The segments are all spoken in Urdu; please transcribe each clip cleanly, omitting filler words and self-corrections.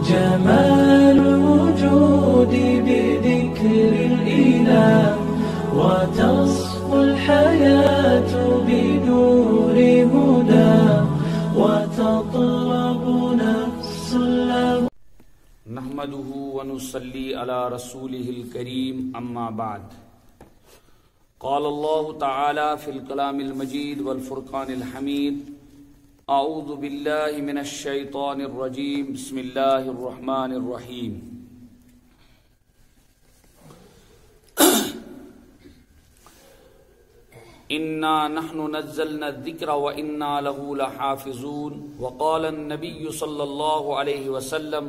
جمال الوجود بذكر الإله وتصفو الحياة بنور هدى وتطلب نفس له. نحمده ونصلي على رسوله الكريم أما بعد. قال الله تعالى في الكلام المجيد والفرقان الحميد: أعوذ بالله من الشيطان الرجيم بسم الله الرحمن الرحيم. إنا نحن نزلنا الذكر وإنا له لحافظون. وقال النبي صلى الله عليه وسلم: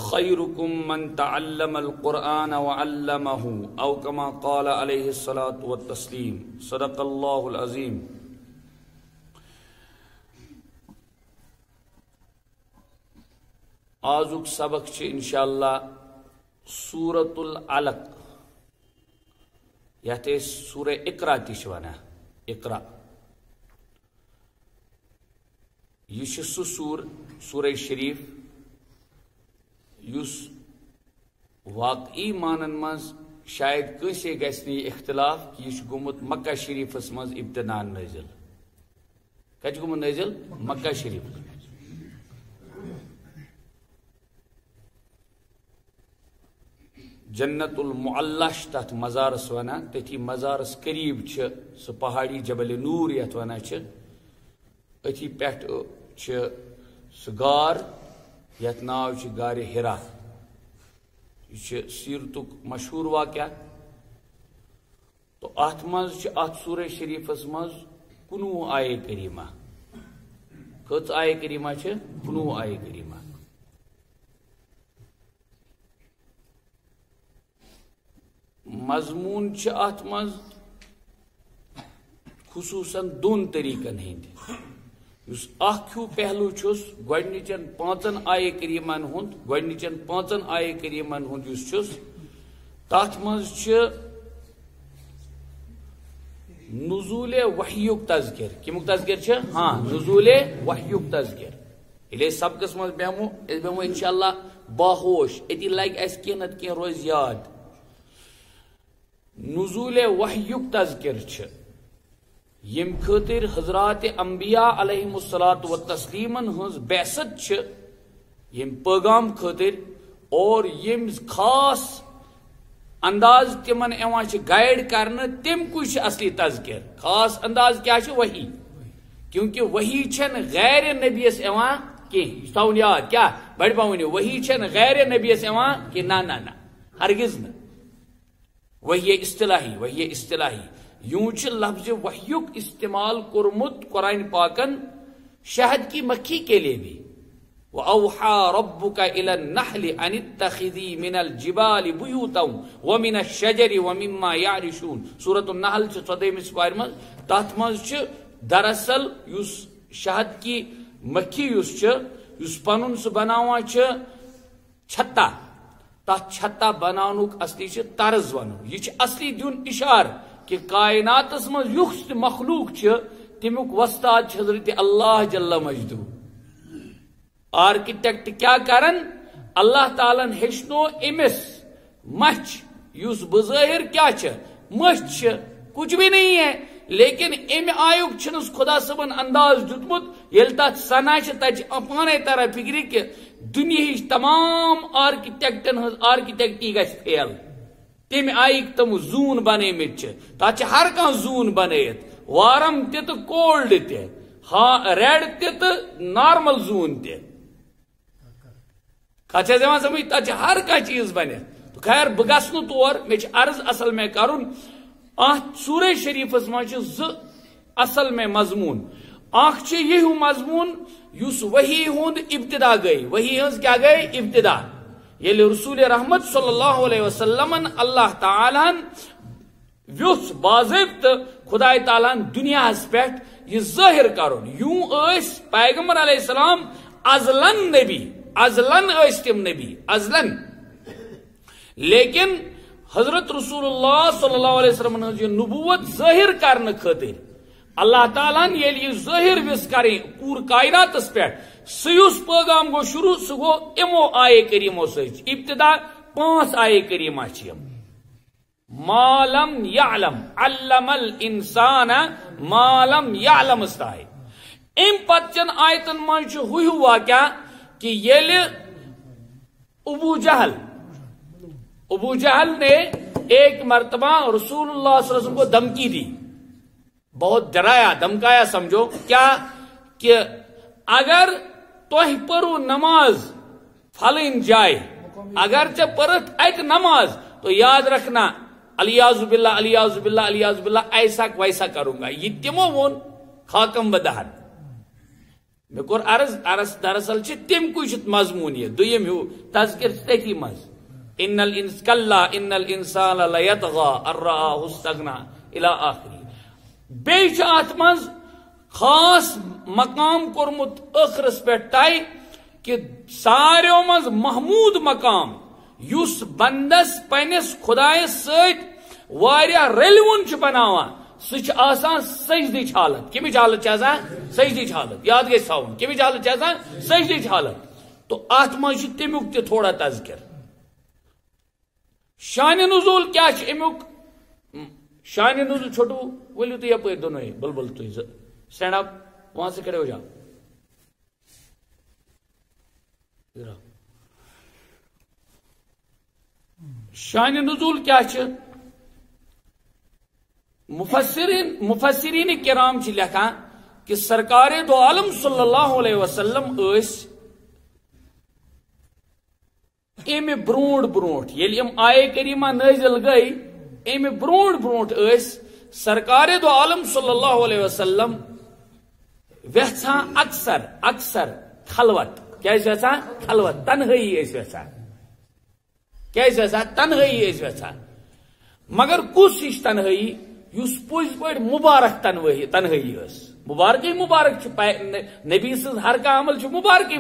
خيركم من تعلم القرآن وعلمه، أو كما قال عليه الصلاة والتسليم. صدق الله العظيم. آزک سبق چھ انشاءاللہ سورة العلق، یتھ سورہ اقرا تہ ونان. اقرا یہ سہ سورہ شریف یس واقعی مانن مز شاید کنسے گژھِ نہٕ یہ اختلاف کہ یہ گومت مکہ شریفس مز ابتداء نازل. کتہِ گومت نازل؟ مکہ شریف. جنت المعلش تت مزارس ونان. تتھی مزارس قریب چھ سہ پہاڑی جبل نور یتھ ونان چھ. اتھی پٮ۪ٹھ چھ سہ غار یتھ ناو چھ غار ہرا. یہ چھ سیرتک مشہور واقعہ. تو ات مز چھ ات سورہ شریفس مز 19 آیے کریمہ. کٔژ آیے کریمہ چھ؟ 19 آیے کریمہ. مضمون چھ ات مز خصوصاً دون طریقن ہند. اس اخ ہیو پہلو چھس گۄڈنِچن 5 آیے کریمن ہند. گۄڈنِچن 5 آیے کریمن ہند یس چھس تتھ مز چھ نزول وحیُک تذکر. کمیُک تذکر چھ؟ ہاں، نزول وحیُک تذکر. ییٚلہِ أسۍ سبقس مز بیہمو أسۍ بیہمو انشاءاللہ باہوش. اتی لگہِ اسہِ کینٛہہ نتہٕ کینٛہہ روزِ یاد. نزول وحیُک تذکر چھ یم خاطر حضرات انبیاء علیہم الصلاۃ والتسلیمن ہنز بعثت چھ یم پیغام خاطر، اور یم خاص انداز تمن ایوان چھ گائیڈ کرنے تم کوئی چھ اصلی تذکر. خاص انداز کیا چھ؟ وحی. کیونکہ وحی چھن غیر نبی اس ایوان کی تھاون یاد. کیا بڑ پاؤنی وحی چھن غیر نبی اس ایوان کہ نہ ہرگز نہ. وحی اصطلاحی، وحی اصطلاحی. یوں چھ لفظ وحیُک استعمال کرمت قرآن پاکن شہد کی مکھی کے لیے بھی. وَأَوْحَى رَبُّكَ إِلَى النَّحْلِ أَنِ اتَّخِذِي مِنَ الْجِبَالِ بُيُوتًا وَمِنَ الشَّجَرِ وَمِمَّا يَعْرِشُونَ. سورۃ النحل چھ 14 سپارہ مز. تتھ مز چھ دراصل یس شہد کی مکھی یس چھ یس پنن سہ بناوان چھ چھتا. تتھ چھتا بنانک اصلی چھ طرز ون. یہ چھ اصلی دیون اشار کہ کائناتس مز یُس تہ مخلوق چھ تمیک وستاد چھ حضرت اللہ جل مجدہ. آرکیٹیکٹ کیا کرن؟ اللہ تعالیٰ ہیچنو امس مچھ یس بظاہر کیا چھ؟ مچھ چھ، کچھ بھی نہیں ہے. لیکن ام آیوک چھنس خدا صبن انداز دیتمت یل تت سنا چھ تت پانے طرح فکر کہ دنیا تمام آرکیٹیکٹن ہز آرکیٹیکٹی گژھِ فیل. تم آئک تم زون بنیمت چھ. تت ہر کان زون بنائت، وارم تہ تو کولڈ تہ، ہاں ریڈ تہ تو نارمل زون تہ. کت سمجھ؟ تت ہر کھانا چیز بنت. تو خیر بہ گھس نہ تور. مے عرض اصل میں کرن ات سورہ شریفس مز اصل میں مضمون. اخ چھ یہ مضمون یس وحی ہند ابتدا گئی. وحی ہز کیا گئی؟ ابتدا. یل رسول رحمت صلی اللہ علیہ وسلم اللہ تعالیٰ ویس باضابطہ خدا تعالیٰ دنیا پہ یہ ظاہر کرن. یوں اس پیغمبر علیہ السلام ازلن نبی، ازلن اس تم نبی، ازلن. لیکن حضرت رسول اللہ صلی اللہ علیہ وسلم یہ نبوت ظاہر کرنے خاطر اللہ تعالیٰ یہ ظاہر وس کریں پور کائناتس پہ سیس پیغام گو شروع سہ گو امو آئے کریمو ابتدا 5 آئے کریمہ ما لم یعلم علم الانسان ما لم یعلم استائے ام پتچن آیتن من ہوئی واقعہ کہ یل ابو جہل نے ایک مرتبہ رسول اللہ صلی اللہ علیہ وسلم کو دھمکی دی، بہت ڈرایا دھمکایا سمجھو کیا کہ اگر تہ پرو نماز فلن جائے اگرچہ پرت ات نماز تو یاد رکھنا الیاذ باللہ الیاذ باللہ الیاذ باللہ ایسا ویسا کروں گا. یہ تمو وون خاکم بدہن میں کور عرض دراصل تم کچھ مضمون یہ دویم ہو تذکر تھی مز ان الانسان لیطغى ان رآہ استغنى الى آخری. بیچ ات مز خاص مقام کورمت ٲخرس پہ طے کہ ساریو مز محمود مقام یس بندس پنس خدایس ست واریاہ رلون بناوان سہ آسان سجدچ حالت. کمچ حالت سجدچ حالت یاد گژھِ تھاون کمچ حالت سجدچ حالت. تو ات مز تمیک تہ تھوڑا تذکر. شان نزول کیا امیک شان نزول چھوٹو ولو تو یپر دونوں بلبل تو اسٹینڈ اپ وہاں سے کھڑے ہو جاؤ. شان نزول کیا مفسرین کرام لکھان کہ سرکار دو عالم صلی اللہ علیہ وسلم امہ برونٹ یل آئے کریمہ نازل گئی امہ برونٹ سرکار دو عالم صلی اللہ علیہ وسلم ویسان اکثر خلوت کیا ویسان خلوت تنہائی ویسان کیا تنہائی ویسان مگر کس ہش تنہائی اس پوز پہ مبارک تنہائی مبارک نبی سز ہر کا عمل مبارک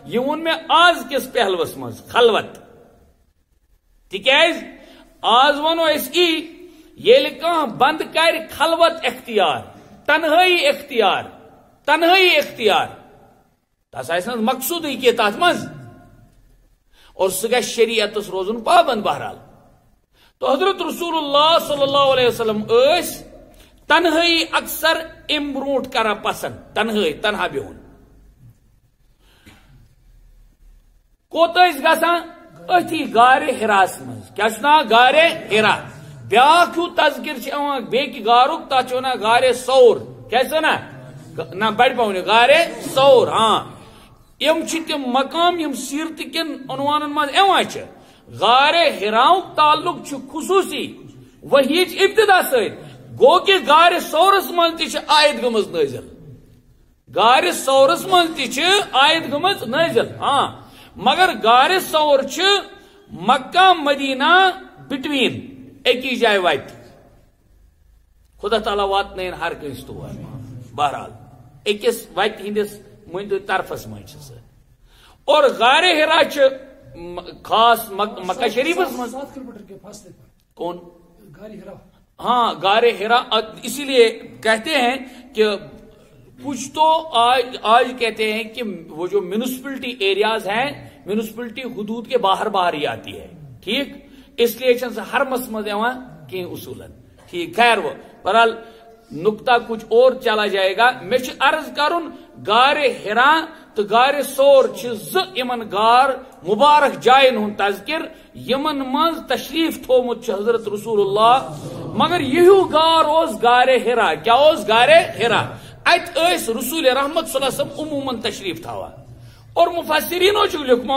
یہ ون میں آز کس پہلوس مز خلوت تکیاز آز ونو اس یل کان بند کر خلوت اختیار تنہائی اختیار تس آ مقصود کی تات مز اور سہ گژھِ شریعتس روزن پابند. بہرحال تو حضرت رسول اللہ صلی اللہ علیہ وسلم تنہائی اکثر ام برونٹ کرا پسند تنہا بہن کوت گژھان اتھی غار ہراس مز کیا نا غار ہرا بیاکھ ہیو تذکر بیک غارک تک ونان غار سور کیا نا بڑ پہ غار سور. ہاں یم تم مقام یم سیرت کن عنوان مز غار ہراؤک تعلق خصوصی وحیچ ابتدا گو کہ غار سورس من آیت گمز نازل غار سورس من آیت گمز نازل. ہاں مگر غار سور مکہ مدینہ بٹوین اکی جائے وات خدا تعالیٰ وات ہر کنس تور. بہرحال اکس وت ہندس مند طرفس من اور غار ہرا خاص مکہ شریفس کون ہاں غار ہرا اسی لیے کہتے ہیں کہ کچھ تو آج کہتے ہیں کہ وہ جو میونسپلٹی ایریاز ہیں میونسپلٹی حدود کے باہر ہی آتی ہے. ٹھیک اس لیے ہر مس مز کی اصولن ٹھیک. خیر وہ بہرحال نقطہ کچھ اور چلا جائے گا. میں عرض کرن غار ہرا تو غار سور امن غار مبارک جائن ہند تذکر یمن مز تشریف تھومت حضرت رسول اللہ. مگر یہ غار غار ہرا کیا غار ہرا ات رسول رحمت صلی اللہ علیہ وسلم عموماً تشریف تھاوان. اور مفسرینو لکھم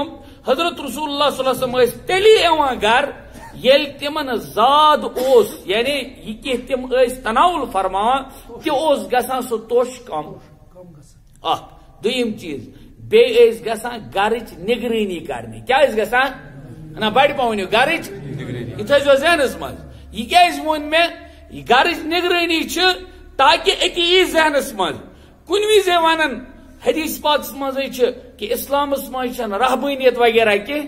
حضرت رسول اللہ صلی اللہ علیہ وسلم تیلی گھر یل تمن زاد یعنی یہ کہ تم تناول فرماوان تہ گژھان سہ توش کم. دویم چیز بیس گژھان گرچ نگرانی کرنی کیا گژھان نا بڑ پہ گرچ یہ تھو ذہنس مز یہ کیاز وون میں گرچ نگرانی تاکہ اکی ذہنس مز کن وز ونان حدیث پاکس مز کہ اسلامس مز رحبانیت وغیرہ کی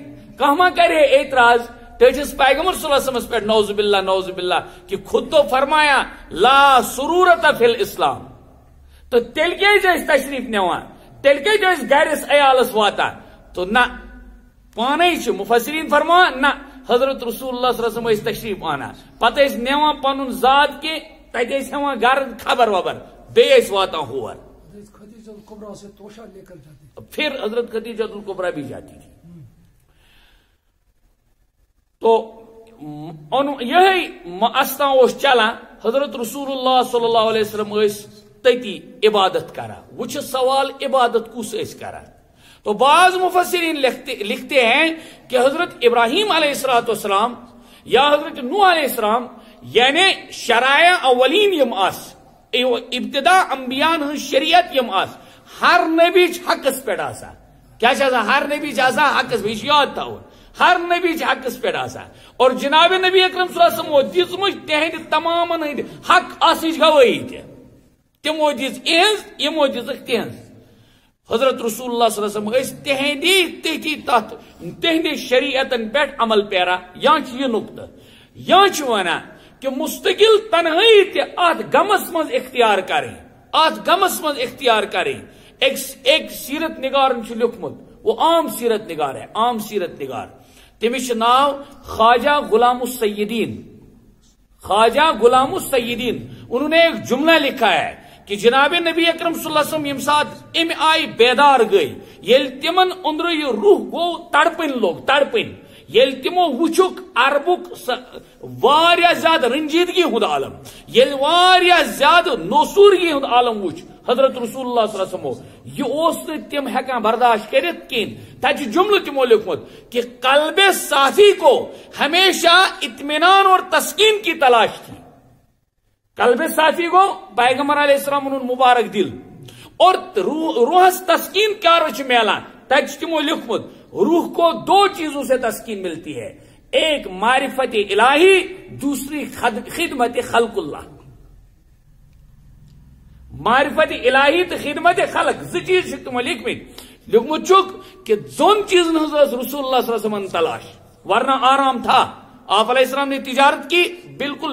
ما کرے اعتراض ٹھس پیغمبر صلی اللہ علیہ وسلم پہ نوز باللہ کہ خود تو فرمایا لا سرورت فی الاسلام. تو تیل کیازِ ٲسۍ تشریف نوان، تیل کیازِ ٲسۍ گرس عیالس واتان؟ تو نہ پانے چھ مفسرین فرمان نہ حضرت رسول اللہ صلی اللہ علیہ وسلم ٲسۍ تشریف آنان، پتہٕ ٲسۍ نوان پنُن ذات کہ تتہِ ٲسۍ ہٮ۪وان گھر خبر وبر، بیٚیہِ ٲسۍ واتان ہور. پھر حضرت خدیجہ الکبریٰ بھی جاتی تھی. تو یہی استان اوس چلان، حضرت رسول اللہ صلی اللہ علیہ وسلم تتی عبادت کران. وہ سوال عبادت کس کران؟ تو بعض مفسرین لکھتے ہیں کہ حضرت ابراہیم علیہ السلام یا حضرت نوح علیہ السلام یعنی شرائع اولین یم آس، ابتدا انبیاء ہن شریعت یم آس، ہر نبی حقس پہ آسان. کیا ہر نبی آسان حقس پہ، یاد تھاؤ ہر نبی حقس پہ آسان. اور جناب نبی اکرم صلی اللہ علیہ وسلم دِژمٕژ تہندِ تمام ہند حق آسنٕچ گوٲہی تہِ. تمو دِژ اہنز، یمو دِژکھ تہنز. حضرت رسول اللہ صلی اللہ علیہ وسلم تہندی تھی تات تہندی شریعتن پہ عمل پیرا. یا یہ نقطہ یا ونان کہ مستقل تنہائی تہ ات غمس مز اختیار کریں، ات غمس مز اختیار کریں. ایک سیرت نگار لکھمت، وہ عام سیرت نگار ہے، عام سیرت نگار، تمس ناو خواجہ غلام السیدین. خواجہ غلام السیدین انہوں نے ایک جملہ لکھا ہے کہ جناب نبی اکرم صلی اللہ علیہ وسلم یم سات ام آئی بیدار گئی، یل تمن اندر یہ روح گو تڑپن لوگ تڑپن، یل تمو وچک عربک واریاہ زیادہ رنجیدگی ہند عالم، یل واریاہ زیادہ نوسورگی ہند عالم وچ حضرت رسول اللہ صلی اللہ علیہ وسلم، یہ اس تم ہیکان برداشت کرت کین. تجھ جملہ تمو لکھمت کہ قلب صافی کو ہمیشہ اطمینان اور تسکین کی تلاش تھی. قلب صافی کو پیغمبر علیہ السلام مبارک دل اور روحس تسکین کیا روچ میلان. تجھ تمو لکھمت روح کو دو چیزوں سے تسکین ملتی ہے، ایک معرفت الہی، دوسری خدمت خلق اللہ. معرفت الہی تو خدمت خلق زٕ چیز تمو لکھمت چک کہ دون چیزن رسول اللہ صلی اللہ علیہ وسلم تلاش، ورنہ آرام تھا. آپ علیہ السلام نے تجارت کی، بالکل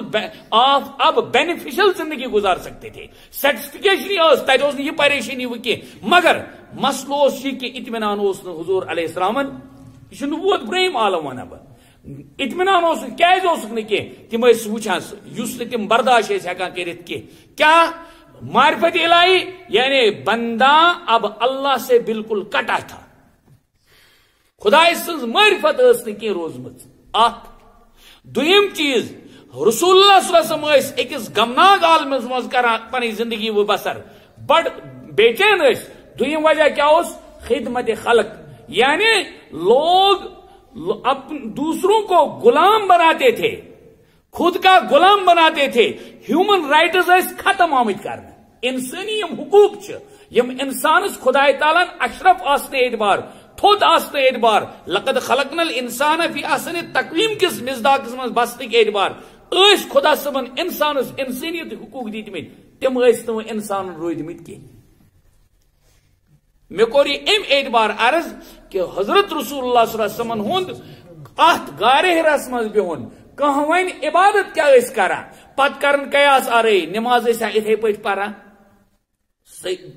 آپ اب بینیفیشل زندگی گزار سکتے تھے، سیٹسفکیشن تک یہ پریشانی وہ کی، مگر مسئلہ یہ کہ اطمینان حضور علیہ السلام یہ نبوت برہم عالم ونہ بہ اطمینان کیازِ اوسُکھ نہٕ کینٛہہ، تِم ٲسۍ وٕچھان یُس نہٕ تِم برداشت ٲسۍ ہٮ۪کان کٔرِتھ کینٛہہ. کیا معرفت الہی یعنی بندہ اب اللہ سے بالکل کٹا تھا، خدائے سٕنٛز معرفت ٲس نہٕ کینٛہہ روزمٕژ. اکھ دویم چیز رسول اللہ صلی اللہ علیہ وسلم اکس غمناک عالمس مز کران پنی زندگی وہ بسر، بڑ بے چین. دویم وجہ کیا اس؟ خدمت خلق، یعنی لوگ دوسروں کو غلام بناتے تھے، خود کا غلام بناتے تھے. ہیومن رائٹس ختم آمت کرنا، انسانی یم حقوق یم انسانس خدائے تعالیٰ اشرف آسنے اعتبار تھوت آسنے اعتبار لقد خلقنا الانسان فی احسن تقویم کس مزداقس من بسنے کے اعتبار اس خدا صبن انسانس انسانیت حقوق دیتمت، تم اس نو انسان رویدمت کی. مے کور یہ ام اعتبار عرض کہ حضرت رسول اللہ صلی اللہ علیہ وسلم ہند ات گارے ہرس مز بہن کہاں ون عبادت کیا اس کران، پت کرن قیاس آرے نماز ایسا اتھے پٹ پران،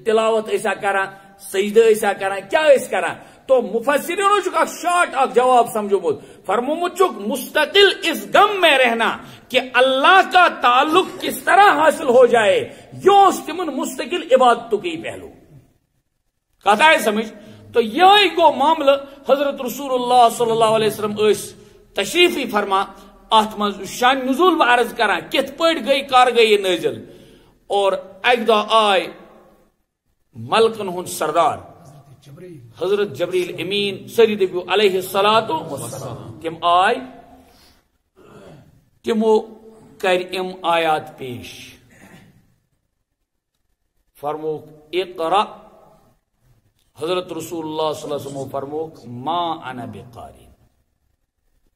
تلاوت ایسا کران، سجدہ ایسا کران، کیا اس کران. تو مفسرینوں چک اک شارٹ اک جواب سمجھومت، فرمومت چک مستقل اس غم میں رہنا کہ اللہ کا تعلق کس طرح حاصل ہو جائے، یہ تمن مستقل عبادتوں کی پہلو کہتا ہے سمجھ. تو یہی گو معاملہ حضرت رسول اللہ صلی اللہ علیہ وسلم تشریفی فرما ات من شان نزول و عرض کران کت پٹ گئی کر گئی نازل. اور اک دہ آئے ملکن ہند سردار حضرت جبریل امین سری دبیو علیہ السلام، تم آئے تمو کر ام آیات پیش، فرموک اقرأ، حضرت رسول اللہ صلی اللہ علیہ وسلم فرموک ما انا بقاری،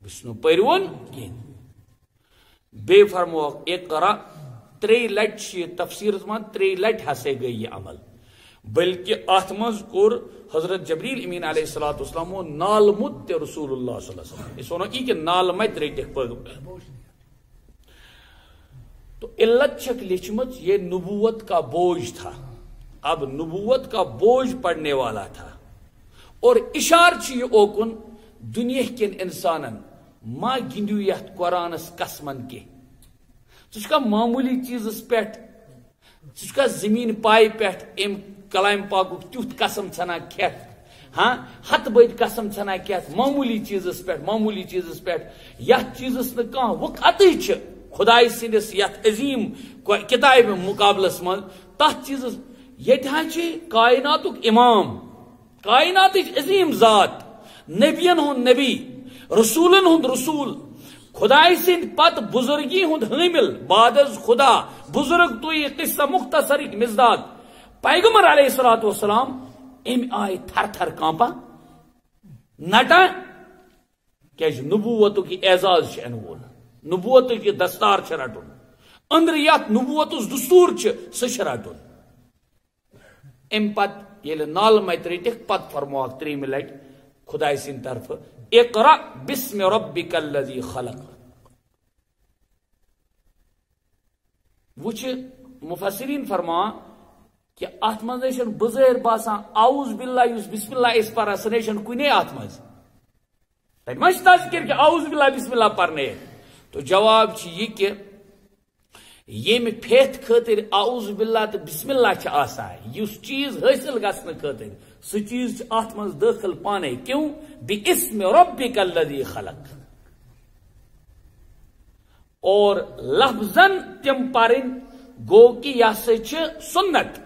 بسنو پرون کین. بے فرموک اقرأ، 3 لٹ تفسیر من 3 لٹ ہسے گئی یہ عمل. بلکہ ات مز کور حضرت جبریل امین علیہ الصلوۃ والسلام نالمت رسول اللہ صلی اللہ علیہ وسلم اس ونو کہ نالمت رٹک تو علت چھک لچمت یہ نبوت کا بوجھ تھا. اب نبوت کا بوجھ پڑنے والا تھا اور اشار یہ اوکن دنیا کن انسانن ما گندو یت قرآنس قسمن کی ثہ معمولی چیزس پہ ثہ زمین پائے پہ ام کلام پاک تیت قسم ھنا کھت ہاں ہت بد قسم ھنا کھت معمولی چیزس پہ یت چیزس نہ وقت خدائے سندس یت عظیم کتاب مقابلس من تر چیزس یہ کائنات امام کائنات عظیم ذات نبین ہند نبی رسولن ہند رسول خدائے سند پت بزرگی ہند حامل بعد از خدا بزرگ تو یہ قصہ مختصر مزداد پیغمبر علیہ الصلوۃ والسلام ام آئے تھر تھر کانپا نٹا کہ نبوت کی اعزاز انول نبوت کی دستار رٹن اندر یت نبوت دستور سہ رٹن ام پت یل نال مت رٹک پت فرمو 3 لٹ خدائے سند طرف اقرأ بسم ربک الذی خلق. وچ مفسرین فرما کہ ات مز بظاہر باسان اعوذ باللہ اس بسم اللہ اس پر سنیشن کنے ات مز مش تذکر کہ اعوذ باللہ بسم اللہ پرنے تو جواب یہ کہ یہ میں پھیت خاطر اعوذ باللہ تو بسم اللہ آسان اس چیز حاصل گھن خاطر سہ چیز ات مز داخل پانے کیوں باسم ربک الذی خلق اور لفظن تم پرن گو کہ یہ سا سنت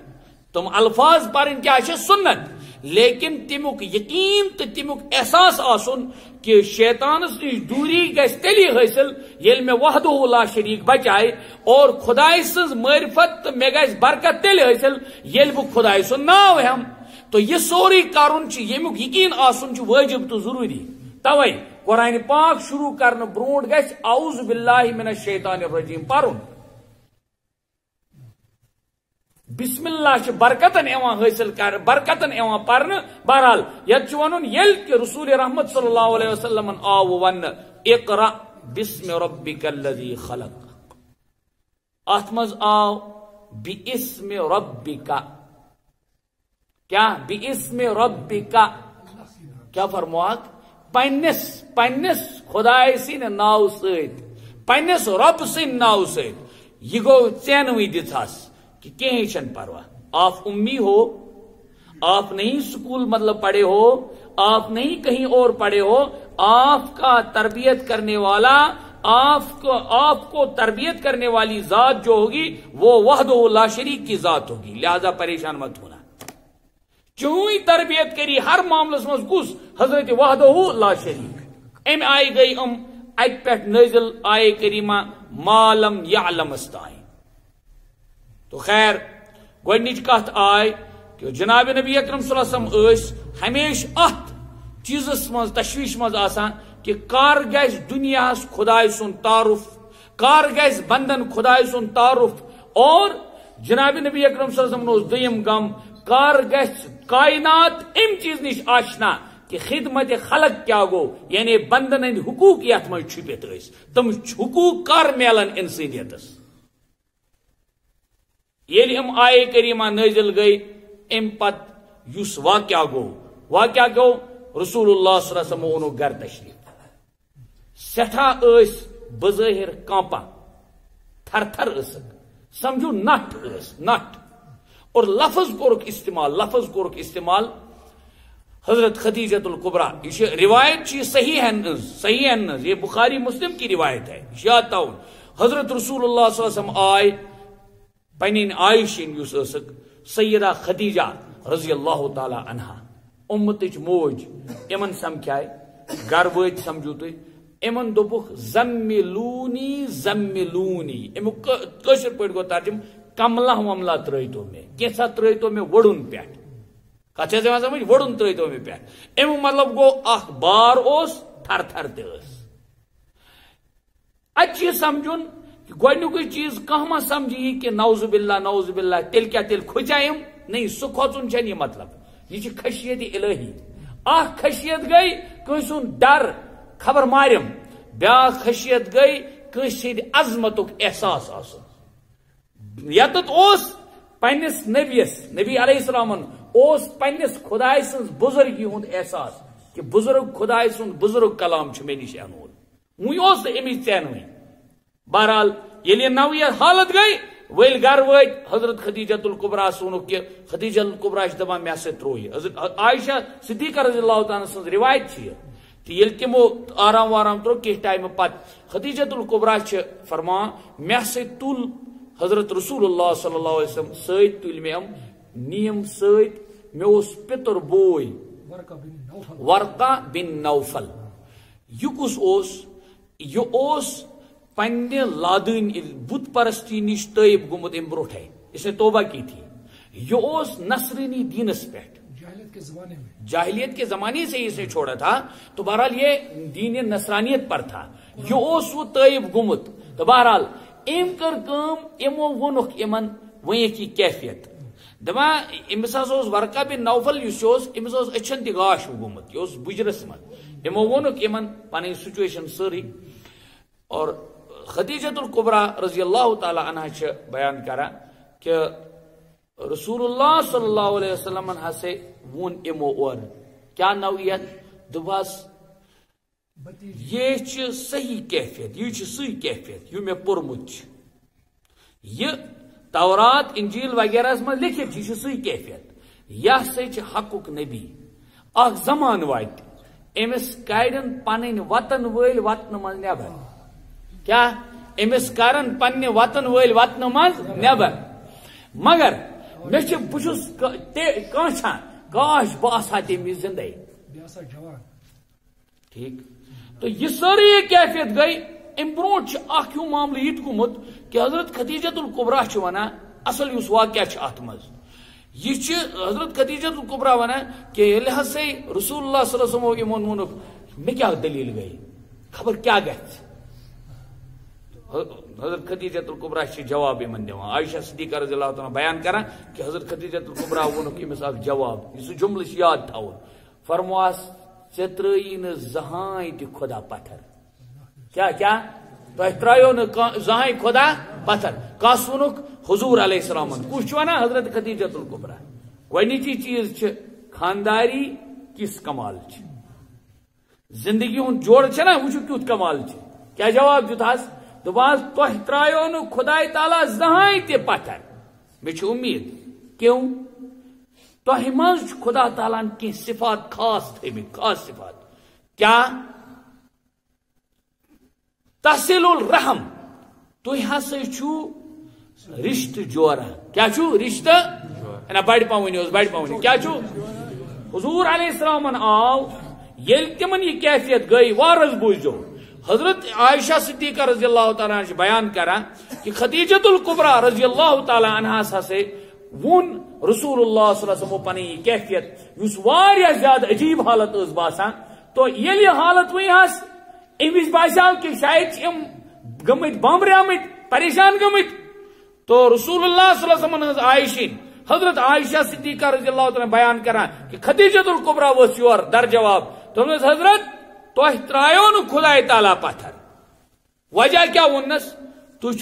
تم الفاظ پرن کیا سنت لیکن تمیک یقین تو تمیک احساس آسن کہ شیطانس نش دوری گژھِ تیلی حاصل یل میں وحدہ لا شریک بچائے اور خدائے سز معرفت تو مے گژھِ برکت تیلی حاصل یل بہ خدائے سن ناو ہم تو یہ سوری کرن یمیک یقین آسن واجب تو ضروری. توے قرآن پاک شروع کرنے برونٹ گژھِ اعوذ باللہ من الشیطان الرجیم پرن. بسم اللہ برکتن ایوان حاصل کر برکتن ایوان پرن. بہرحال یت ون یل کہ رسول رحمت صلی اللہ علیہ وسلم آو ون اقرأ بسم ربک الذی خلق ات مز آو باسم ربک کیا باسم ربک کیا فرموات پنس خدائے سن ناو ست پنس رب سن ناو ست یہ گو ژینوی دتھس کہ کہیں چن پرواہ آپ امی ہو آپ نہیں سکول مطلب پڑھے ہو آپ نہیں کہیں اور پڑھے ہو آپ کا تربیت کرنے والا آپ کو تربیت کرنے والی ذات جو ہوگی وہ وحدہ لا شریک کی ذات ہوگی لہذا پریشان مت ہونا. چوں تربیت کری ہر معاملس مز کس حضرت وحدہ لا شریک ام آئی گئی ات پہ نازل آئے کریمہ مالم یعلم استائیں. تو خیر گوڈنچ کت آئی کہ جناب نبی اکرم صلی اللہ علیہ وسلم ہمیشہ ات چیزس مز تشویش مز آسان کہ کار گژھِ دنیاہس خدائے سن تعارف کار گژھِ بندن خدائے سن تعارف اور جناب نبی اکرم صلی اللہ علیہ وسلم دویم غم کار گژھِ کائنات ام چیز نش آشنا کہ خدمت خلق کیا گو یعنی بندن ہند حقوق یت مز چھپت تم حقوق کر میلن انسانیتس. یل ام آئے کریمہ نازل گئی ام پت یس واقعہ گو رسول اللہ صلی اللہ علیہ وسلم اونو گھر تشریف سٹھا بظاہر کانپا تھر تھر سمجھو نٹ اور لفظ کورک استعمال حضرت خدیجۃ الکبریٰ یہ روایت صحیح ہے یہ بخاری مسلم کی روایت ہے. یاد تاؤن حضرت رسول اللہ صلی اللہ علیہ وسلم آئے پنین عائشین یس سیدہ خدیجہ رضی اللہ تعالی عنہا امتچ موج امن سمکھائے گھر وت سمجھو تھی امن دوپک زملونی امیک کشر پہ گو ترجم کملہ وملہ ترتو میں کیسا ترتو میں وڑن پہ کت سمجھ وڑن ترتو میں پہ امیک مطلب گو اخ بار اس تھر تھر تس اتہ سمجھن گوڈنیک چیز کھانا سمجھی کہ نوز باللہ تیل کیا تیل کھچائم نہیں سہ کھوچن چھ یہ مطلب یہ خشیت الہی اخ خشیت گئی کنسن ڈر خبر مارم بیا خشیت گئی کنس عظمت احساس آسن یتت اوس پنس نبی علیہ السلام اوس پنس خدائے سن بزرگی ہند احساس کہ بزرگ خدائے سن بزرگ کلام چھ مے نش انول وس امچ ژین بہرحال یل نوعیت حالت گئی ول گر وت حضرت خدیجۃ الکبریٰ سونک کہ خدیجہ الکبریٰ دپان مے سۭتۍ ترٛوو یہِ حضرت عائشہ صدیقہ رضی اللہ تعالیٰ سٕنٛز روایت چھ کہ یل تمو آرام وارام ترٛوو کینٛہہ ٹائم پتہٕ خدیجۃ الکبریٰ چھ فرمان مے سۭتۍ تُل حضرت رسول اللہ صلی اللہ علیہ وسلم سۭتۍ تُلۍ مےٚ نیم سۭتۍ مےٚ اوس پِتُر بوے ورقہ بن نوفل یہ کس اوس یہ اوس پنہ لادن بت پرستی نش طیب گومت ام بروٹھے اس نے توبہ کی تھی یہ اوس نصرانی دینس پہ جاہلیت کے زمانے سے اس نے چھوڑا تھا تو بہرحال یہ دین نصرانیت پر تھا یہ اوس وہ طیب گومت تو بہرحال ام کر کام امو ونک امن وہیں کی کیفیت دپا امس اوس ورقہ بن نوفل اس امس اوس اچھن تہ گاش گومت یہ بجرس من امو وونک امن پن سچویشن ساری اور خدیجۃ الکبریٰ رضی اللہ تعالی عنہ بیان کران کہ رسول اللہ صلی اللہ علیہ وسلم ہسے وون امو اور کیا نوعیت دباس یہ صحیح کیفیت یہ سی کیفیت یہ میں پورمت یہ تورات انجیل وغیرہ من لکھت یہ سی کیفیت یہ سا حقک نبی اخ زمان وات امس کڑن پن وطن ول وطن من نبر کیا امس کرن پنہ وطن ول وطن من نبر مگر مے بس کانچان کاش بہ آسا تمہ زندے ٹھیک تو یہ ساری کیفیت گئی ام برونٹ اخ ہیو معاملہ یہ گومت کہ حضرت خدیجۃ الکبریٰ ونان اصل اس واقعہ ات مز یہ حضرت خدیجۃ الکبریٰ ونان کہ یل ہسا رسول اللہ صلی اللہ علیہ وسلم وونک مے کیا دلیل گئی خبر کیا گژھِ حضرت خدیجۃ الکبریٰ جواب ان دان عائشہ صدیقہ رضی اللہ تعالیٰ بیان کران کہ حضرت خدیجۃ الکبریٰ وونک امس اخ جواب یہ جملہ یاد تھاون فرماس ژے ترٛٲیی نہٕ زٕہٲنۍ تہِ خدا پتھر کیا کیا تۄہہِ ترٛایو نہٕ زٕہٲنۍ خدا پتھر کس وونُکھ حضور علیہ السلام کس چھُ ونان حضرت خدیجۃ الکبریٰ گۄڈنِچی چیٖز چھِ خانداری کس کمال چھ زندگی ہُنٛد جوڑ چھنا وٕچھو کیُتھ کمال چھ کیا جواب دیُتہس دپاس تۄہہِ ترٛایو نہٕ خداے تعالیٰ زٕہٲنۍ تہِ پتھر مےٚ چھِ اُمید کیوں تۄہہِ منٛز چھُ خدا تعالیٰ ہن کینٛہہ صفات خاص تھٲیمٕتۍ خاص صفات کیا تصل الرحم تُہۍ ہسا چھُو رشتہٕ جوران کیا چھُو رشتہٕ نہ بڑِ پہن ؤنِو حظ بڑِ پہن ؤنِو کیا چھُ حضور علیہ السلام آو ییٚلہِ تِمن یہ کیفیت گئی وارس بوٗزِو حضرت عائشہ صدیقہ رضی اللہ تعالیٰ عنہ بیان کران کہ خدیجۃ الکبریٰ رضی اللہ تعالیٰ عنہ ہسا وون رسول اللہ صلی اللہ علیہ وسلم پنہ کیفیت اس واریاہ زیادہ عجیب حالت اس باسان تو یل یہ حالت ونس امس باسیو کہ شاید ام گمت بامبریامت پریشان گمت تو رسول اللہ صلی اللہ علیہ وسلم عائشین حضرت عائشہ صدیقہ رضی اللہ تعالیٰ بیان کران کہ خدیجۃ الکبریٰ ورس یور در جواب تو حضرت تہ ترٛایو نہٕ خدائے تعالیٰ پتھر وجہ کیا ونس تُہۍ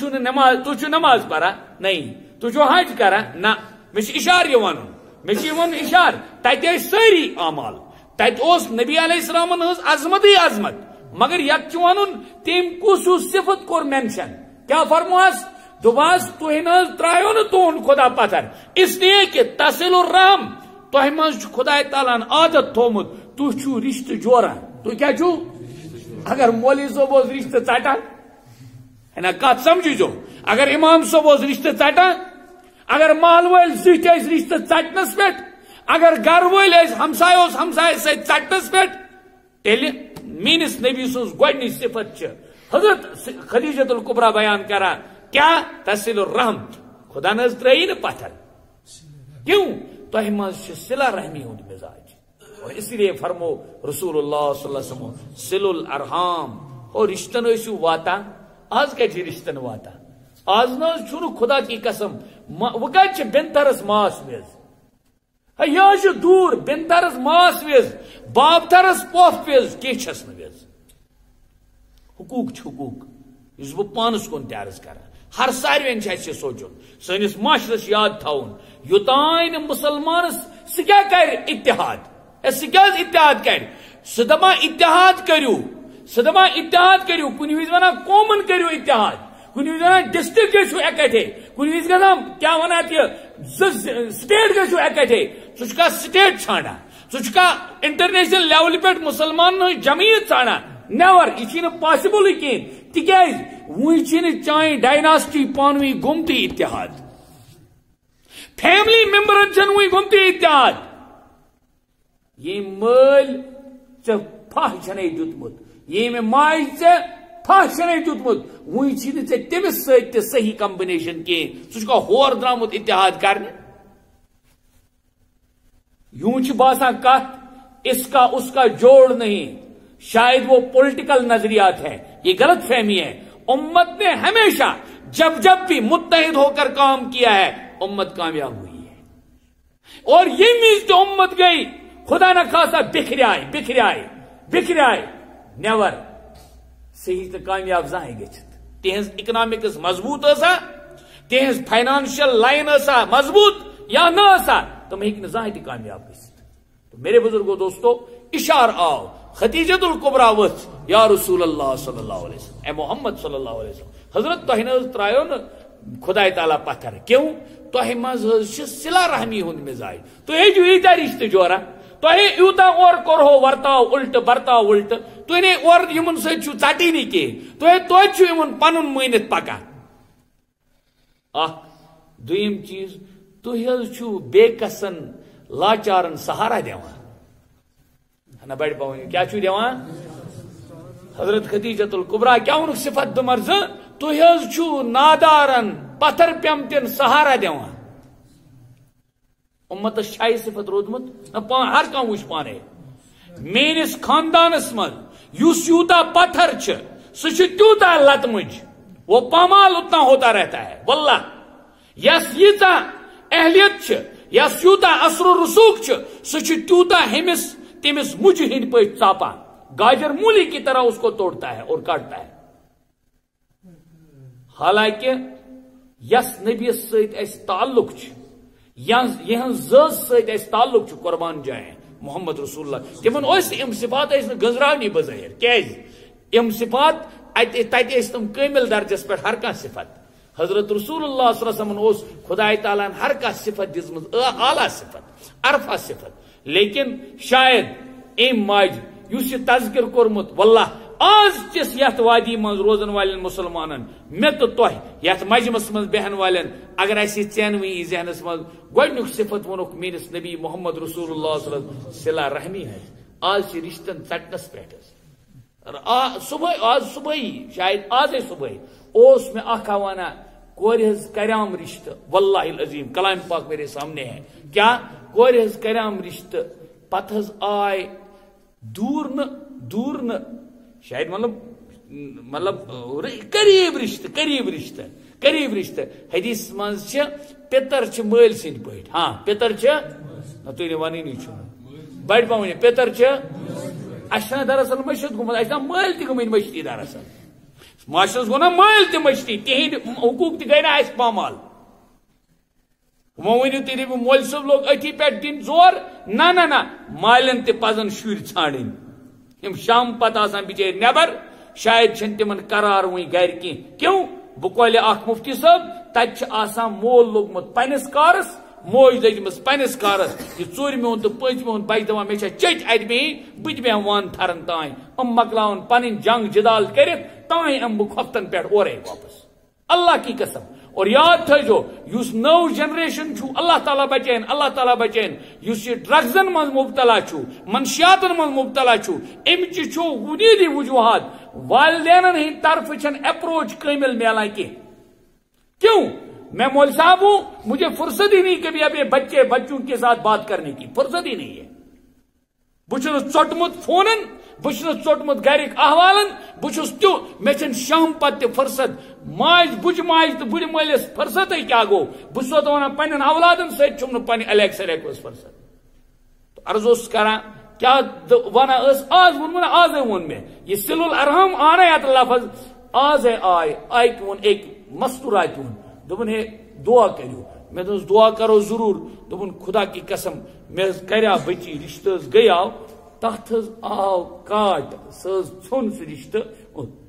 چھِو نماز پران نہیں تُہۍ چھِو حج کران نہ مے اشار یہ ون مے ون اشار تتہ ساری اعمال تتہ اوس نبی علیہ السلام ہز عظمتی عظمت مگر یت ون تم کس صفت کور مینشن کیا فرموس دپاس تُہۍ نہ ترٛایو نہٕ تُہُنٛد خدا پتھر اس لیے کہ تصل الرحم تۄہہِ منٛز چھُ خدائے تعالیٰ ہن عادت تھومُت تُہۍ چھِو رشتہٕ جوران تُہۍ کیٛاہ چھِو اگر مولوی صٲب اوس رشتہٕ ژٹان ہے کت سمجھو اگر امام صٲب اوس رشتہٕ ژٹان اگر محل ول زٹھ ٲسۍ رشتہٕ ژٹنس پٮ۪ٹھ اگر گر ول ہمساے اوس ہمساے سۭتۍ ژٹنس پٮ۪ٹھ تیٚلہِ میٲنِس نبی سٕنٛز گۄڈنِچ صفت چھِ حضرت خدیجۃ الکبریٰ بیان کران کیا تصل الرحم خدا نہ ترٛٲیی نہٕ پتھر کیوں تۄہہِ منٛز چھُ صلہ رحمی ہُنٛد مزاج اور اس لیے فرمو رسول اللہ صلی اللہ علیہ وسلم صل الارحام اور رشتن ٲسِو واتان آز کتہِ چھِ رشتن واتان آز نہ چھُنہٕ خدا کی قسم وہ کتہِ چھِ بنترس ماس میز یہ دور بن ترس ماس وز باب ترس پوف وز کیچھس وز حقوق حقوق اس بہ پانس کن عرض کر ہر ساروین یہ سوچن سنس معاشرس یاد تھون یوتان مسلمانس سہ کیا کر اتحاد سہ کیا اتحاد کر سہ دپان اتحاد کرو سہ دپان اتحاد کرو کن وز ونان قومن کرو اتحاد کن وز ونان ڈسٹرکٹ گژھو اکٹھے کن وز گژھان کیا ونان یہ سٹیٹ گژھو اکٹھے سہ سٹیٹ ژھانڈان سہ انٹرنیشنل لیول پہ مسلمان جمعیت ژھانڈان نیور یہ پاسبل کہیں تکیاز وی چانہ ڈائناسٹی پانوی گمتی اتحاد فیملی ممبرن چھ وی گمتی اتحاد یہ مل پھہ چھنے دیتمت یہ ماج پھہ چھنے دیتمت وی چھ تمس ست صحیح کمبنیشن کہیں سہ ہور درامت اتحاد کرنے یوں چھ باسان کت اس کا جوڑ نہیں شاید وہ پولیٹیکل نظریات ہے یہ غلط فہمی ہے امت نے ہمیشہ جب بھی متحد ہو کر کام کیا ہے امت کامیاب ہوئی ہے اور یہ میز جو امت گئی خدا نہ خاصا بکھرائے نیور صحیح تو کامیاب زاہیں گچھت تہذ اکنامکس مضبوط ایسا تہذ فائنانشل لائن ایسا مضبوط یا نہ ایسا تم ہیک زاہیں تھی کامیاب گچھت تو میرے بزرگوں دوستو اشار آؤ خدیجۃ الکبریٰ وچ یا رسول اللہ صلی اللہ علیہ وسلم اے محمد صلی اللہ علیہ وسلم حضرت تہ ترایو نا خدا تعالیٰ پتھر کیوں تہ مز صلہ رحمی ہند مزاج تھی ہیچو ییتہ رشتہ جورا تہ یوتہ اور کرہو ورتاو الٹ برتاو الٹ تھی نے اور یمن سۭتۍ چھو ژٹی نی کینٛہہ تُہۍ توتہِ چھو یمن پنن مٲنِتھ پکان اکھ دوٚیِم چیز تُہۍ حظ چھو بے کسن لاچارن سہارا دِوان نا بڑ پاؤں کیا چھو دیوان حضرت خدیجۃ الکبریٰ کیا ان صفت دمرز تو حض چھو نادارن پتھر پیمتن سہارا دیوان امت شاہی صفت رودمت ہر کان وچ پانے میرس خاندانس من یس یوتا پتھر چھ سہ تیوتا لتمج وہ پامال اتنا ہوتا رہتا ہے واللہ یس ییتا اہلیت چھ یس یوتا اثر و رسوخ چھ سہ تیوتا ہمس تمس مجھ ہند پہ چاپا گاجر مولی کی طرح اس کو توڑتا ہے اور کاٹتا ہے حالانکہ یس نبی ست تعلق یہ ذات ست تعلق قربان جائیں محمد رسول اللہ تمن ام صفات گزرانی بظاہر کیز ام صفات تم کامل درجس پہ ہر کان صفت حضرت رسول اللہ صلی اللہ علیہ وسلم خدا تعالیٰ ہر کان صفت دزمت اعلیٰ صفت عرفہ صفت لیکن شاید ام ماج اس تذکر کورمت واللہ آز چس یت وادی من روزن والن مسلمانن میں تو تہ یت مجمس من بہن والن اگر اسی چینوی ذہنس من گۄڈنیُک صفت ونوک میرس نبی محمد رسول اللہ صلی اللہ علیہ وسلم صلہ رحمی ہے آز چھ رشتن ژٹنس پہ آز صبح شاید آز صبح اوس میں اکھ وانا کور ہز کریام رشتہ واللہ العظیم کلام پاک میرے سامنے ہے کیا کور ہز کریام رشتہ پتہ ہز آئے دور نہ شاید مطلب قریب رشتہ حدیث مز پتر مل سند پہ ہاں پتر تھی ونی بڑ پہ پتر اچھا دراصل مشت گومت اچھا مل تہ گمت مشتی دراصل معاشرس گو نا مل تہ مشتی تہند حقوق تہ گئی نا اس پامال ونو تھی دپ مول صب لوگ اتھی پہ دن زور نہ مالن تہ پزن شر ژھانڈن یم شام پتہ آسان بچار نیبر شاید چھن تمن قرار وی گر کی کیوں بہ کولہ اخ مفتی صاحب تت آسان مول لوگمت پنس کارس موج لجمس پنس کارس یہ ژورمہ ہند تو پانچمہ ہند بچہ دپان مے چٹ ات بہ بہن وان تھرن تان مکلاون پن جنگ جدال کرت تان بہ کھفتن پہ اورے واپس اللہ کی قسم اور یاد تھو اس نو جنریشن چھو اللہ تعالیٰ بچین اس یہ ڈرگزن من مبتلا چھو منشیاتن من مبتلا چھو امچ چھو بنیادی وجوہات والدینن ہند طرف چھن اپروچ کامل ملان کی کیوں میں مول صاحب ہوں مجھے فرصت ہی نہیں کبھی ابھی بچوں کے ساتھ بات کرنے کی فرصت ہی نہیں ہے بہت ٹوٹمت فونن بہت ٹوٹمت گرک احوالن بہت تیو مے شام پتہ فرصت ماج بج ماج تو بڑ مالس فرصت کیا گو بہت ونان پنن اولادن ست پنہ الیکس فرصت عرض اس کران کیا ونہ اس آز ون آز ون میں یہ صلہ الارحام آنا یت لفظ آز آئی ون ایک مستورات ون دپن ہے دعا کرو میں دوس دعا کرو ضرور دپن خدا کی قسم میں کریا بچی رشتہ گیا تحت آو کاٹ سز ژھن سہ رشتہ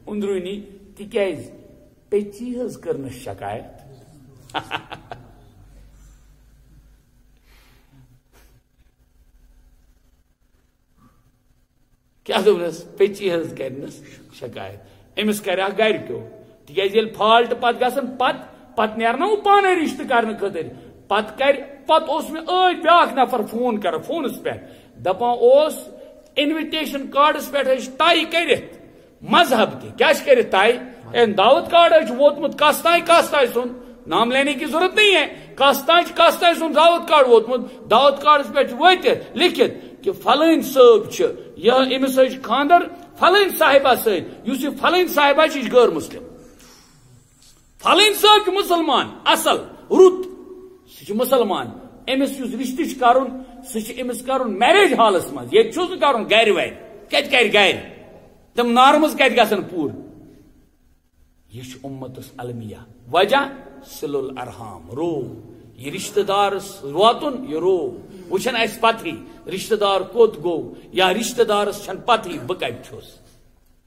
اندرونی تکیاز پیچی حز کرنس شکایت کیا دس پیچی حز کرنس شکایت امس کریا گرکیو تکیاز یل فالٹ پت گژھن پت نیرنا وہ پانے رشتہ کرنے خاطر پت اس میں بیاکھ نفر فون کر فونس پہ دپان اس انویٹیشن کارڈس پہ ٹائی کرت مذہب کی کیا کرت ٹائی دعوت کارڈ ووتمت کس تائیں سن نام لینے کی ضرورت نہیں ہے کس تائیں سن دعوت کارڈ ووتمت دعوت کارڈس پہ وتت لکھت کہ فلٲنۍ صٲب یہ امس خاندر فلٲنۍ صاحبہ ست فلٲنۍ صاحبہ غیر مسلم فلٲنۍ صٲب مسلمان اصل رت سہ مسلمان امس رشتہ کرن سہ امس کرن میریج ہالس مز یہ کرن گر ور کت کر گر تم نارمز کت گژھن پور یہ امتس المیہ وجہ صلہ الارحام رو یہ رشتہ دار واتن یہ رو وچھن اس پتہ رشتہ دار کوت گو یا رشتہ دارس چھن پتہ بہ کت چھس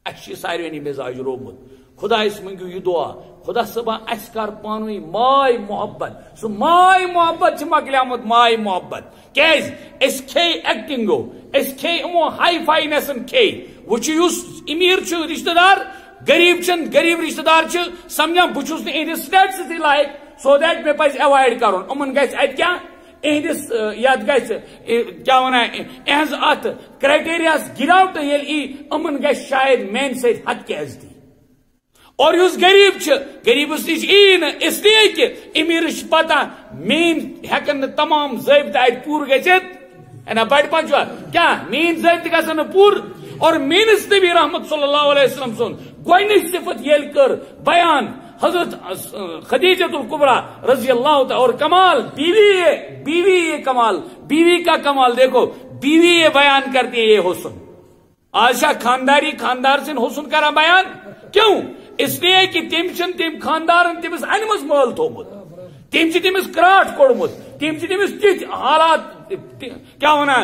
اس ساروی مزاج رومت خدا اس منگو یہ دعا خدا صبح اس کر پانوی مائی محبت سو مائی محبت مکلیامت مائی محبت کیز اس کھے ایکٹنگو اس کھے امو ہائی فائی نسن کھے وچھ یس امیر چھ رشتہ دار غریب چھ غریب رشتہ دار چھ سمجھا بچوس اہدس سٹیٹس تھی لائق سو دیٹ میں پز اوائڈ کرن امن گژھِ ات کیا اہدس یت گژھِ کیا ونان اہز ات کرائٹیریاس گراوٹ یل ای امن گژھِ شاید مین سۭتۍ حد کے عزتی اور اس غریب غریبس نش اس لیے کہ امیر پتہ مین ہیکن تمام ضابطہ ات پور گھت نا بڑ پن کیا مین ضابطہ گھن پور اور مینس نبی رحمت صلی اللہ علیہ وسلم سن گوڈنچ صفت یل کر بیان حضرت خدیجۃ الکبریٰ رضی اللہ تعالی اور کمال بیوی یہ کمال بیوی کا کمال دیکھو بیوی یہ بیان کرتی ہے یہ حسن آشا خاندار سن حسن کرا بیان کیوں اس لیے کہ تم خاندار تمس انمز مال تھومت تمس کراٹ کوڑمت تمس تیت حالات کیا ونا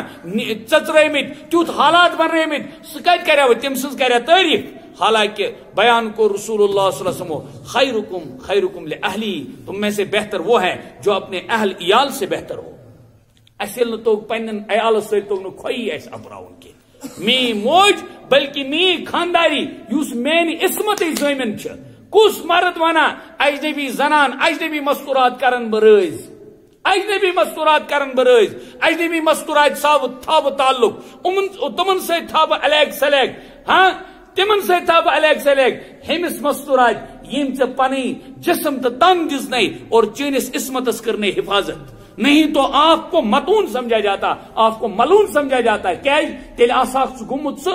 ژرمت تیت حالات بنمت سہ کت کریا تم سز کریا تعریف حالانکہ بیان کو رسول اللہ صلی اللہ علیہ وسلم خیرکم لأہلی تم میں سے بہتر وہ ہے جو اپنے اہل عیال سے بہتر ہو اصل تو پنن عیال سے تو کھوئی ایس اپراون کے می موج بلکہ می خانداری یس مین عصمت زمین کس مرد ونا اجنبی زنان اجنبی مستورات کرن برز اجنبی مستورات کرن برز اجنبی مستورات تھو تعلق تمن سے تھو الیگ سلیگ ہاں تمن سے تھو الیگ سلیگ ہمس مستورات یم ژے پنی جسم تو تن دزنے اور چینس عصمتس کرنے حفاظت نہیں تو آپ کو متون سمجھا جاتا آپ کو ملون سمجھا جاتا ہے کیا تیل آساک گمت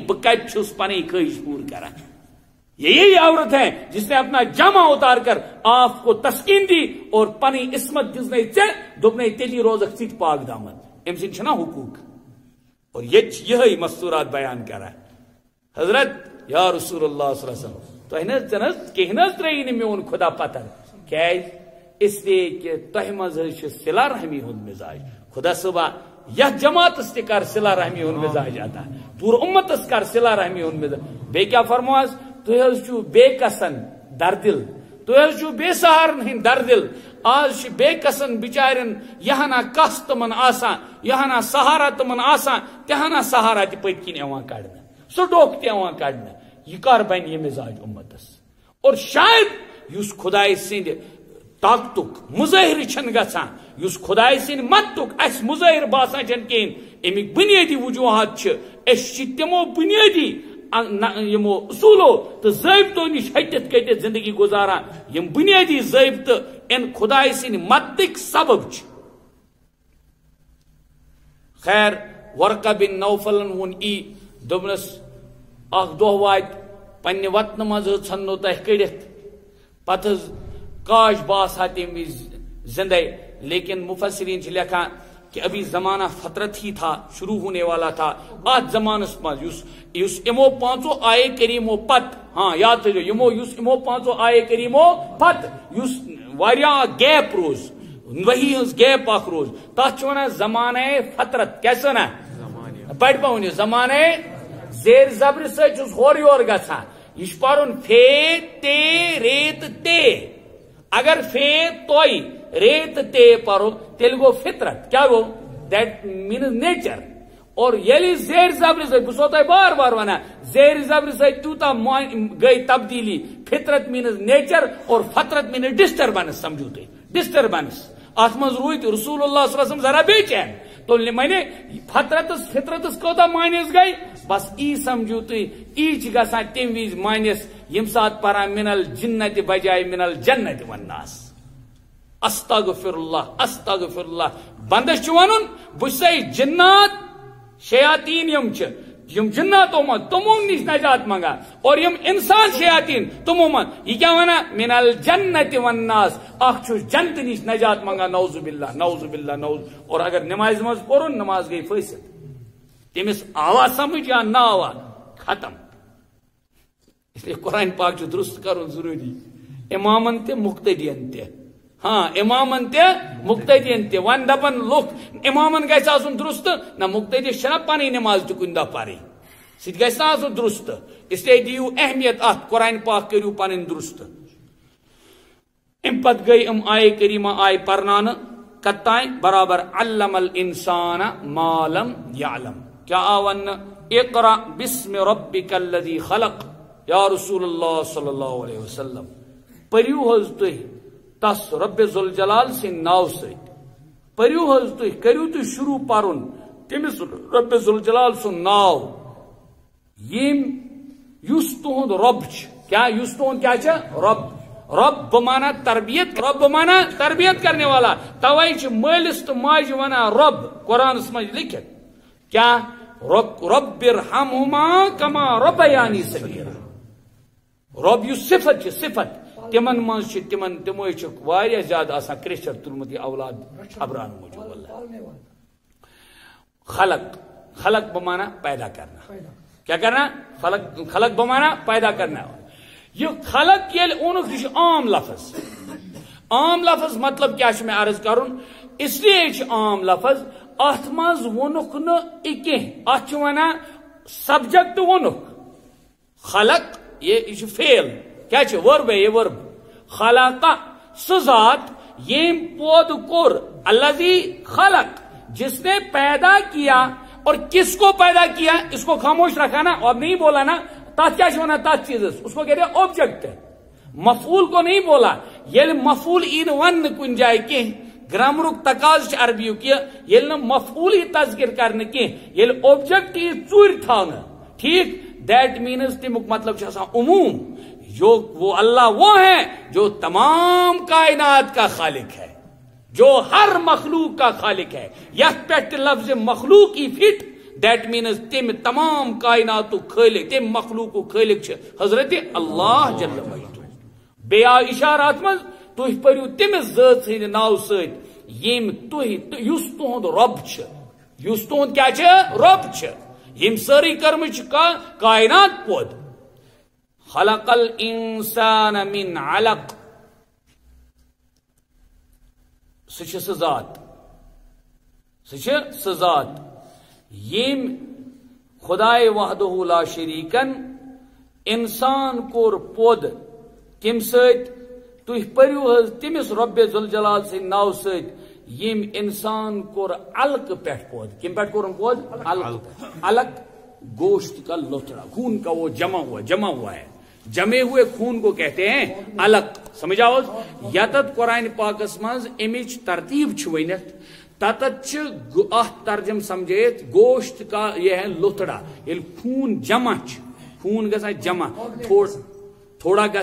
بکت چھس پنی خواہش پور کرا یہی عورت ہے جس نے اپنا جامع اتار کر آپ کو تسکین دی اور پنی عصمت دزنے دپنے تیلی روزک سیت پاک دامت ام سن حقوق اور یہ مستورات بیان کرا حضرت یا رسول اللہ صلی اللہ علیہ وسلم کہنا ترین میون خدا پتر کیا اس لیے کہ تہ مز صلہ رحمی ہند مزاج خدا صبح یا جماعتس تہ کر صلہ رحمی ہند مزاج آتا پور امتس کر صلہ رحمی ہند مزاج بے کیا فرماس تہ بے کسن دردل تہ بے سہارن ہند دردل آج بے کسن بچارن یہاں کس تمن آسان یہاں سہارا تمن آسان تہنا سہارا تہ پت کن یوان کڑنا سہ ڈوک تہ یوان کڑنا یہ کر بن یہ مزاج امتس اور شاید اس خدائے سند طاقتک مظاہر چھن گژھان اس خدائے سند مدتک اس مظاہر باسان چھن کہین امیک بنیادی وجوہات چھ اس تمو بنیادی یمو اصولو تو ضابطو نش ہٹت کٹت زندگی گزاران یم بنیادی ضابطہ ان خدائے سند مدتک سبب چھ خیر ورقہ بن نوفلن ون دبنس اخ دہ وات پنہ وطن مز ژھنو تہ کڑت پتہ کاش باس ہا تم وز زندے لیکن مفسرین لکھان کہ ابھی زمانہ فطرت ہی تھا، شروع ہونے والا تھا آج زمانس مز یس امو پانچو آئے کریمو پت، ہاں یاد تھو یس امو پانچو آئے کریمو پت یس واریاہ گیپ روز، وہی ہز گیپ اخ روز، تات ونان زمانہ فطرت، کیسے نا پڑھ پاؤں زمانہ زیر زبر سچ ہور یور گژھان، یہ پرن فے تے ریت تے، اگر فے توئی ریت تے پرو تیل گو فطرت، کیا گو دیٹ مینز نیچر، اور یلی زیر زبر سے بسو تہ بار بار ونا زیر زبر سے تیوتا گئی تبدیلی، فطرت مینز نیچر اور فطرت مینز ڈسٹربنس، سمجھو تھی ڈسٹربنس ات مز روت رسول اللہ صلی اللہ علیہ وسلم ذرا بے چین تو میں فطرتس کوتا مانس گئی، بس ای سمجھو تھی ای گا تم وز مانس یم سات پران من الجنت بجائے من الجنت والناس، استغفر اللہ بندس ون بھائی جنات شیاطین یم جناتو من تمو نش نجات منگا، اور یم انسان شیاطین تمو من یہ کیا ونا من الجنت والناس، اخ جنت نش نجات منگا، نعوذ باللہ نعوذ باللہ نعوذ، اور اگر نماز مز پورن نماز گئی فاسد، تمس آوا سمجھ یا نہ آوا ختم، اس لیے قرآن پاک درست کرن ضروری، امامن تے مقتدین تے، ہاں امامن تے مقتدین تے، ون دپن لوک امامن گژھِ آسن درست نہ مقتدی چھنا پنٕنۍ نماز تہِ کُنہِ دۄہ پرٕنۍ، سُہ تہِ گژھِ نہ آسُن درست، اس لیے دیو اہمیت اتھ قرآن پاک کٔرِو پنٕنۍ درست۔ امہِ پتہٕ گٔے آیے کریمہ آیہِ پرناونہٕ کتانۍ برابر علم الانسان ما لم یعلم، کیا آو وننہٕ اقرأ بسم ربک الذی خلق، یا رسول اللہ صلی اللہ علیہ وسلم پٔرِو حظ تُہۍ تس رب ذوالجلال سٕنٛدِ ناو سۭتۍ، پٔرِو حظ تُہۍ کٔرِو تُہۍ شروع پرُن تٔمِس رب ذوالجلال سُنٛد ناو یُس تُہُنٛد رۄب چھُ، کیا یُس تُہُنٛد کیا چھُ رب، رب بمانا تربیت، رب بمانا تربیت کرنے والا، توے چھ مالس تو ماجہ ونان رب قرآنس مجھ لکھت، کیا رب ارحمہما کما ربیانی صغیرا، رب یُس صفت چھ صفت تمن مز تمو واریاہ زیادہ آسان کرشر تلمت یہ اولاد خبران موجود اللہ۔ خلق بمانا پیدا کرنا، کیا کرنا خلق بمانا پیدا کرنا، یہ خلق یل اونک یہ عام لفظ، عام لفظ مطلب کیا میں عرض کرن، اس لیے عام لفظ ات مز وونک نہ کی ات ونان سبجیکٹ وونک، خلق یہ فعل کیا ورب ہے، یہ ورب خلق سہ ذات یم پود کور، الذی خلق جس نے پیدا کیا، اور کس کو پیدا کیا اس کو خاموش رکھا نا، اور نہیں بولا نا تات کیا ونان تات چیز اس کو کہتے ہیں آبجیکٹ، مفعول کو نہیں بولا، یل مفعول این ون کن جائے کی گرامرک تقاض عربی کی یل نہ مفعول ہی تذکر کرنے کی یل آبجیکٹ یہ چور تھانا، ٹھیک، دیٹ مینز تمیک مطلب عموم، جو وہ اللہ وہ ہے جو تمام کائنات کا خالق ہے، جو ہر مخلوق کا خالق ہے، یت پہ لفظ مخلوق ہی فٹ، دیٹ مینز تم تمام کائنات خالق، تم مخلوق خالق حضرت اللہ جل مجدہ، بے اشارات مز تھی پریو تمس ذات سند ناو ست یم یس تہد رب یس تہد کیا رب یم ساری کرم کائنات پود، خلق الانسان من علق، سہ ذات یم خدائے وحدہ لا شریکن انسان کور پود کم ست تھی پریو حض تمس رب ذوالجلال سند ناو ست یم انسان کور علق پہ پود، کم پہ کورن پود علق گوشت کا لوتڑا، خون کا وہ جمع ہوا ہے، جمے ہوئے خون کو کہتے ہیں علق، سمجھ آؤ یتت قرآن پاکس مز امچ ترتیب ونت تتت ترجم سمجھیت گوشت کا یہ ہے لوتڑا، یل خون جمع خون گا جمع تھوڑا گا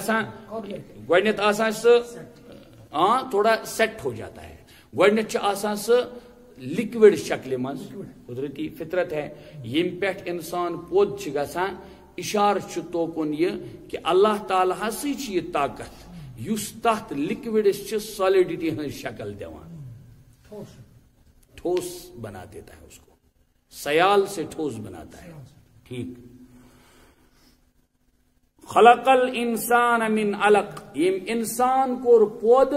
گوڈنیت آسان سہ تھوڑا سیٹ ہو جاتا ہے، گوڈنیت آسان سہ لکوڈ شکل مز، قدرتی فطرت ہے، یم پہ انسان پود گسان، اشار توکن یہ کہ اللہ تعالیٰ ہسا یہ طاقت یس تت لکوڈس سالڈٹی ہن شکل دیوان، ٹھوس بنا دیتا ہے اس کو، سیال سے ٹھوس بناتا ہے. ٹھیک. خلق الانسان من علق، یم انسان کور پود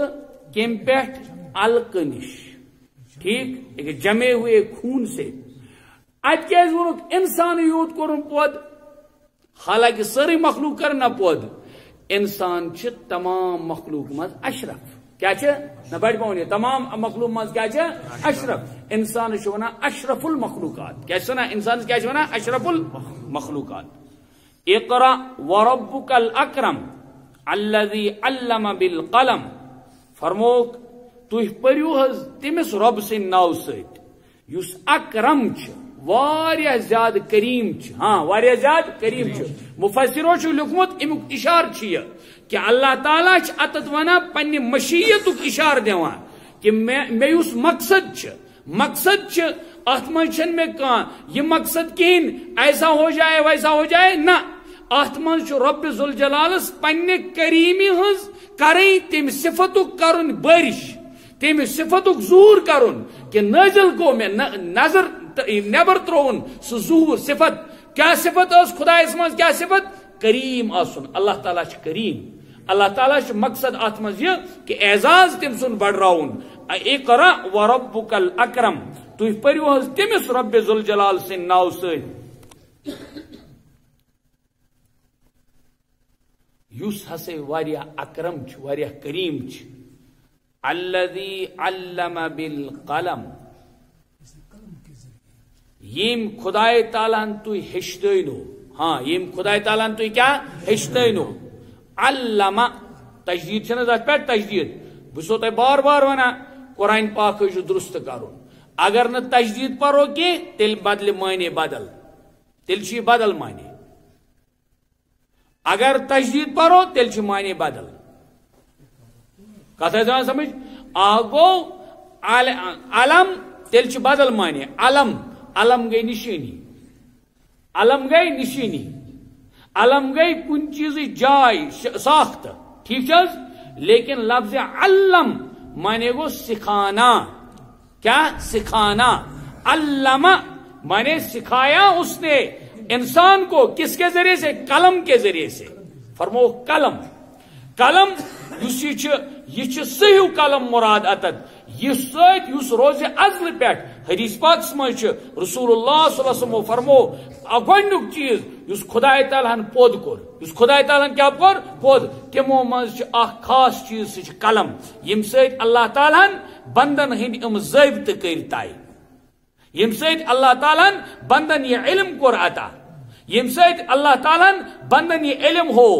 کم پیٹھ علق نش. ٹھیک. ایک جمے ہوئے خون سے. ات کیاز ونک انسان یوت کورن پود؟ حالانکہ ساری مخلوق کرنا پود. انسان چھ تمام مخلوق مز اشرف. کیا نہ بڑھ پاؤں تمام مخلوق مز کیا اشرف. انسان چھ ونان اشرف المخلوقات. کیا نا انسان کیا ونان اشرف المخلوقات. اقرا وربک الاکرم الذی علم بالقلم. فرموک تھی پریو حض تمس رب سن ناو ست یس اکرم چھ واریاہ زیادہ کریم چھ. ہاں واریاہ زیادہ کریم چھ. مفسرو چھ لکھمت امیک اشار چھ کہ اللہ تعالیٰ چھ اتت ونا پنہ مشیتک اشار دیوان کہ میں اس مقصد چھ. مقصد چھ ات من چھن میں کان یہ مقصد کہین ایسا ہو جائے ویسا ہو جائے نہ. ات من چھ رب ذوالجلالس پنہ کریمی ہز کریں تم صفتک کرن بارش، تم صفتک ظہور کرن کہ نازل کو میں نظر نبر ترون سہ ظہور صفت. کیا صفت اس خدا من کیا صفت؟ کریم آسن. اللہ تعالیٰ چھ کریم. اللہ تعالیٰ چھ مقصد ات من یہ کہ اعزاز تم سن بڑھراؤن. اقرا وربک الاکرم. تھی پریو حض تمس رب ذوالجلال سن ناو ست یس ہسے واریاہ اکرم چھ واریاہ کریم چھ. الذی علم بالقلم. یم خدای تعالیٰ تھی ہشتنو. ہاں یم خدای تعالیٰ تھی کیا ہشتنو. علم تجدید چھنا ذات پہ تجدید. بسو تہ بار بار ونا قرآن پاک جو درست کرو. اگر نہ تجدید پرو کی تیل بدل معنی بدل، تیل چھ بدل معنی. اگر تجدید پرو تیل چھ معنی بدل. کتھا جان سمجھ آگو علم تیل چھ بدل معنی. علم علم گئی نشانی. علم گئی نشانی. علم گئی کن چیز جائے ساخت. ٹھیک چیز. لیکن لفظ علم مانے گو سکھانا. کیا سکھانا. علم مانے سکھایا اس نے انسان کو. کس کے ذریعے سے؟ قلم کے ذریعے سے. فرمو قلم. قلم یہ صحیح قلم مراد اتت یہ ست اس روز ازل پہ حدیث پاک مجھ رسول اللہ صلی اللہ علیہ وسلم فرمو گۄڈنیُک چیز اس خدا تعالیٰ ہن پود کور. اس خدا تعالیٰ کیا کور؟ پود. تمو مز اخ خاص چیز سہ قلم یم ست اللہ تعالیٰ بندن ہند ام ضابطہ کرتائے. یم ست اللہ تعالیٰ بندن یہ علم کور عطا. یم ست اللہ تعالیٰ بندن یہ علم ہو.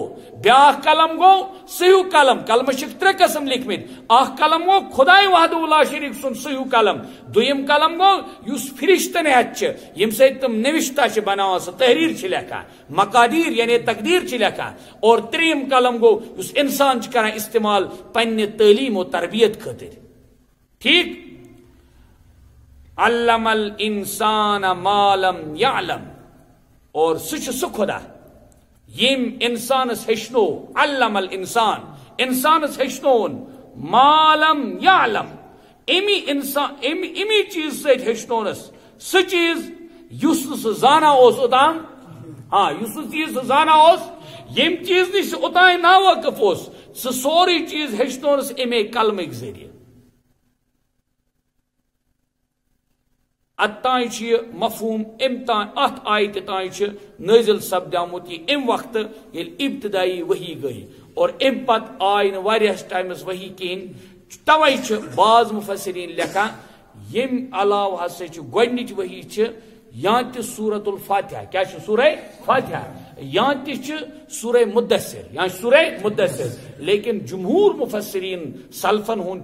بیاا قلم گو صحیح قلم. قلم ترے قسم لکھمت. اخ قلم گو خدائے وحدہ لا شریک سن صحیح قلم. دویم قلم گو یس فرشتن ہتھ یم ست تم نوشتہ بناوان سہ تحریر لکھان مقادیر یعنی تقدیر لکھان. اور تریم قلم گو یس انسان کران استعمال پنہ تعلیم و تربیت خاطر. ٹھیک. علم الانسان ما لم یعلم. اور سہ خدا یم انسانس ہشنو. علم الانسان انسانس ہشنون ما لم یعلم. امی انسان امی چیز ست ہشنونس سہ چیز یس سہ زانا اوس اوتان. ہاں یس چیز سہ زانا اوس یم چیز نش اوتان ناواقف اوس سہ سوری چیز ہشنونس امی قلمک ذریعہ. اتائیں یہ مفہوم امتان ات آیت تائیں نازل سپدامت یہ ام وقت یل ابتدائی وحی گئی. اور ام پت آئی نواریاس ٹائمس وحی کہین. توے بعض مفسرین لکھان یم علاوہ ہسا گۄڈنِچ وحی یا تہ سورۃ الفاتحہ. کیا سورہ فاتحہ یا تہ سورہ مدثر یا سورہ مدثر. لیکن جمہور مفسرین سلفن ہن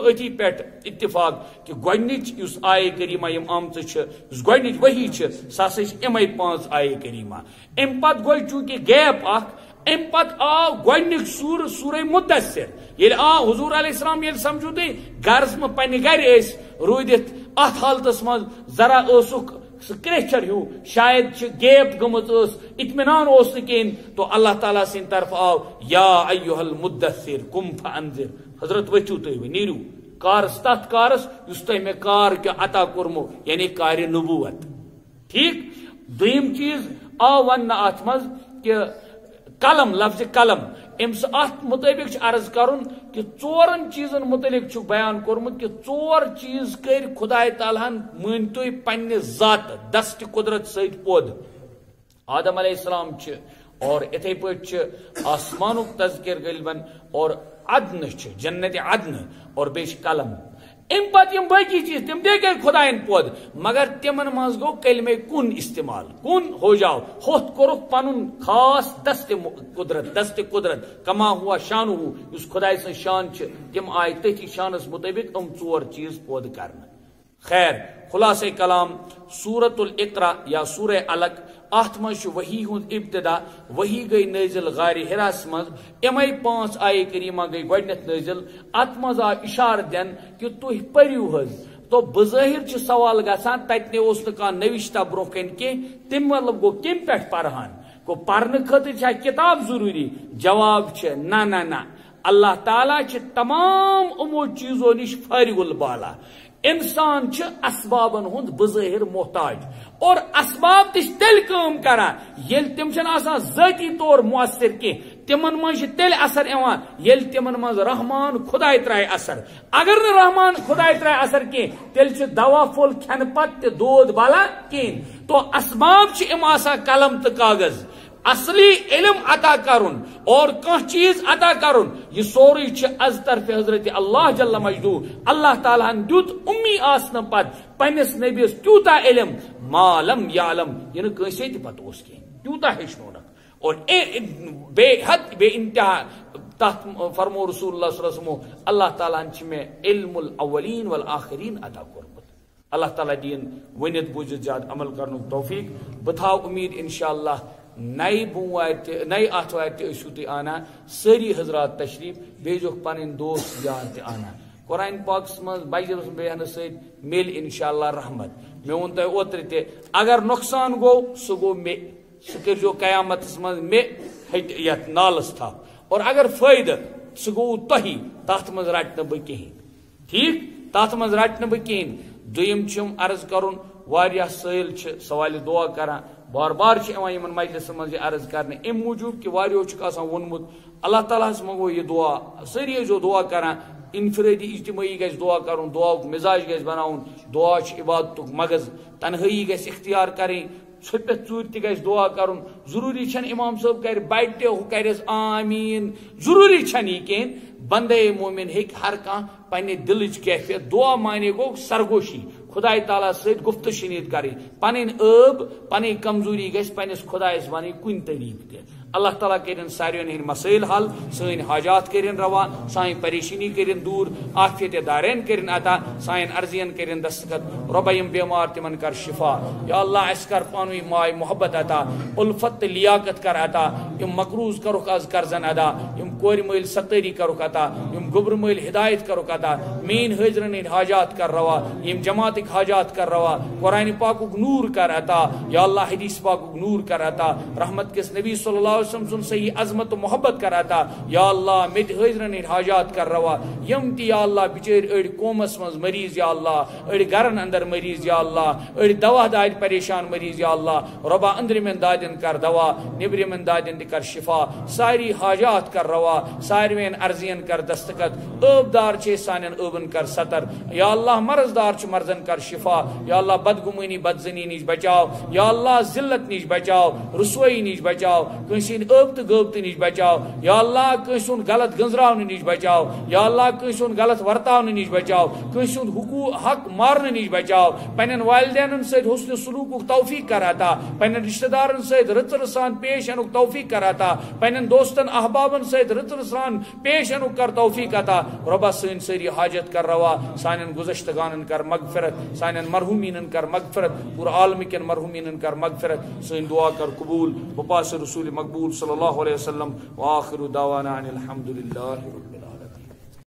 اتی پہ اتفاق کہ گۄڈنِچ یس آیہ کریمہ یم آمژ یس گۄڈنِچ وحی سہ ہسا امے 5 آیہ کریمہ. ام پتہ گوٚو چونکہ گیپ اخ. ام پتہ آو گۄڈنیُک سورہ مدثر. ییٚلہِ آو حضور علیہ السلام ییٚلہِ سمجھو تُہۍ گرس منٛز پننہِ گرِ ٲسۍ روٗدِتھ اتھ حالتس منٛز ذرا ٲسُکھ سہ کریچر ہیو شاید گیپ گمت اطمینان اس کہین. تو اللہ تعالیٰ سند طرف آو یا ایھا المدثر قم فانذر. حضرت ؤتھِو تُہۍ وۄنۍ نیٖرِو کارس تت کارس اس تہ میں کار کیا عطا کورمو یعنی کار نبوت ٹھیک دویم چیز آو ون ات مز کہ قلم لفظ قلم امس ات مطابق عرض کرن کہ ژورن چیزن متعلق بیان کورمت کہ ژور چیز کر خدا تعالیٰ ہن مین تھی پنہ ذات دست قدرت ست پود آدم علیہ السلام اور اتھے پہ آسمانک تذکر غلبن اور عدن جنت عدن اور بیش قلم ام پتہ یم باقی چیز تم دے گئے خدائن پود مگر تمن مز گو کلمہ کن استعمال کن ہو جاؤ ہوت کورک پنن خاص دست قدرت کما ہوا شان ہو اس خدائے سن شان تم آئے تھی شانس مطابق ژور چیز پود کرنا خیر خلاصہ کلام سورت الاقرا یا سورہ علق ات مز وحی ہند ابتدا وحی گئی نازل غار حراس مز امے 5 آیے کریمہ گئی گۄڈنیتھ نازل ات مز آو اشارہ دن کہ تھی پریو حظ تو بظاہر سوال گژھان تتہ اوس نہٕ کانٛہہ نوشتہ برونٛہہ کن کینٛہہ تم مطلب گو کم پہ پرہان گو پرنہ خاطر چھا کتاب ضروری جواب نہ اللہ تعالیٰ تمام امو چیزوں نش فارغ البالا انسان اسبابن ہند بظاہر محتاج اور اسباب تیل کام کران یل تم آسان ذاتی طور مؤثر کی تمن من تیل اثر ایوان یل تمن من رحمان خدائے ترائے اثر اگر نہ رحمان خدائے ترائے اثر کی تیل دوا پھول کھن پت دود بالا کین تو اسباب ام آسان قلم تو کاغذ اصلی علم عطا کرن اور کان چیز عطا کرن یہ سوری از طرف حضرت اللہ جل مجدو اللہ تعالیٰ دیت امی آسن پت پنس نبیس تیوتا علم ما لم یعلم یعنی کنسے تی پتہ اس کی تیوتا ہیچنونک اور بے حد بے انتہا تحت فرمو رسول اللہ صلی اللہ علیہ وسلم اللہ تعالیٰ میں علم الاولین والآخرین عطا کرمت اللہ تعالیٰ دین ونت بوجھت زیاد عمل کرنک توفیق بتھاو امید انشاءاللہ نئی نئی آتھوار تیسو تی آنا سری حضرات تشریف بیجو پنن دوست یار تی آنا قرآن پاکس مز بجر بیان سید مل انشاءاللہ رحمت میں ون تہ اوتر تے اگر نقصان گو سہ گو مے سہ کر جو قیامت مز مے یت نالس تھا اور اگر فائدہ سہ گو تہی تات مز رٹ نہ کہین ٹھیک تات مز رٹ نہ کہین دویم چھم عرض کرن واریاہ سائل سوال دعا کران بار بار یمن مجلس مز عرض کرنے ام موجود کہ واریو ونمت اللہ تعالیٰ منگو یہ دعا سری جو دعا کران انفرادی اجتماعی گھس دعا کرن دعا مزاج گھس بناؤن دعا عبادت مغز تنہائی گھس اختیار کریں چھپت ژور تہ گھس دعا کرن ضروری چھن امام صاحب کر بڑھ ہو کرس آمین ضروری چھن یہ کہین بندے مومن ہیک ہر کان پنہ دلچ کیفیت دعا مانے گو سرگوشی خدائے تعالیٰ ست گفت شنید کریں پن عب پن کمزوری گھس پنس خدائس ون کن طریقہ تہ اللہ تعالیٰ کرن ساروین ہند مسائل حل سن حاجات کرن روا سان پریشانی کرن دور عافیت دارین کرن عطا سان عرضین کرن دستخط رب یم بیمار تمن کر شفا یا اللہ اس کر پانوی مائے محبت عطا الفت لیاقت کر عطا یم مقروض کرک از قرضن ادا یم کور مل ستری کرک عطا یم گبر مل ہدایت کرک عطا مین حاضرن ہند حاجات کر روا یم جماعت حاجات کر روا قرآن پاک نور کر عطا یا اللہ حدیث پاک نور کر عطا رحمت کس نبی صلی اللہ علیہ وسلم سن صحیح عظمت و محبت کر عطا یا اللہ مت حاضرن حاجات کر روا یم تی یا اللہ بچر اڑ قومس مز مریض یا اللہ اڑ گرن اندر مریض یا اللہ اڑ دوا داد پریشان مریض یا اللہ ربا اندر من دادن کر دوا نبر من دادن کر شفا ساری حاجات کر روا ساروین عرضین کر دستخط عب دار چھ سانن عبن کر ستر یا اللہ مرض دار چھ مرضن کر شفا یا اللہ بدگمانی بدزنی نش بچاؤ یا اللہ ذلت نش بچاؤ رسوئی نش بچاؤ کنسی عب تو غب نش بچاؤ یا اللہ کنسن غلط گنزراؤن نش بچاؤ یا اللہ کنسن غلط ورتاؤن نش بچاؤ کنسن حقوق حق مارن نش بچاؤ پنن والدین ست حسن سلوک توفیق کر عطا پنن رشتہ دارن ست رتر سان پیش انک توفیق کر عطا پنن دوستن احبابن ست رتر سان پیش انک کر توفیق عطا ربا سن سری حاجت کر روا سانن گزشتگانن کر مغفرت سانن مرحومین کر مغفرت پورا عالم کن مرحومین کر مغفرت سن دعا کر قبول بپاس رسول مقبول صلی اللہ علیہ وسلم وآخر دعوانا ان الحمد للہ رب